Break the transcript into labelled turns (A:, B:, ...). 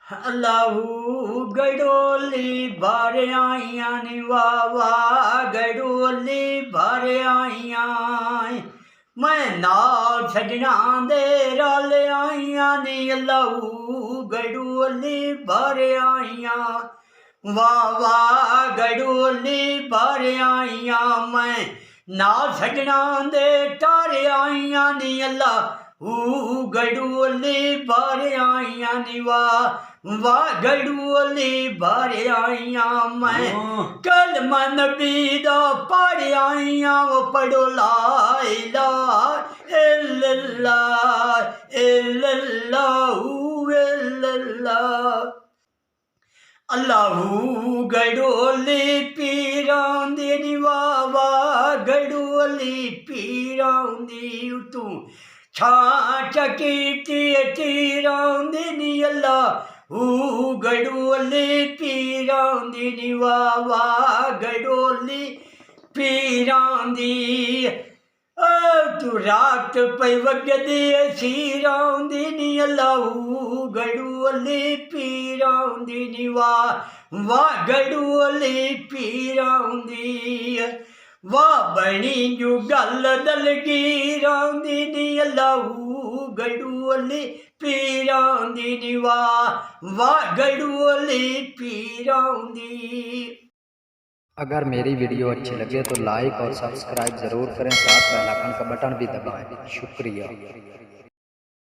A: अल्लाहू गडोली भर आइयां नी वावा गडोली भर आइयां मैं नाल सजना दे रल आइयां नी अल्लाहू गडोली भर आइयां वावा गडोली भर आइयां मैं नाल सजना दे टर आइयां नी अल्लाह गडोली भर आइयां नी वाह गडोली भर आइयां मैं कल मन बीदा पढ़ आइयां वो पढ़ो ला इलाहा इल्लल्लाह इल्लल्लाहु इल्लल्लाह अल्लाहू गडोली पीरां दी नी वावा गडोली पीरां दी तू छांट कीती तीरां दी नी अल्लाहू गडोली पीरां दी नी वावा गडोली पीरां दी तू रात पई वगदी सीरां दी नी अल्लाहू गडोली पीरां दी नी वाह गडोली पीरां दी वाह बनी जू गल दलगीरां दी नी अल्लाहू गडोली पीरां दी नी वाह गडोली पीरां दी।
B: अगर मेरी वीडियो अच्छी लगे तो लाइक और सब्सक्राइब ज़रूर करें, साथ बेल आइकन का बटन भी दबाएं। शुक्रिया।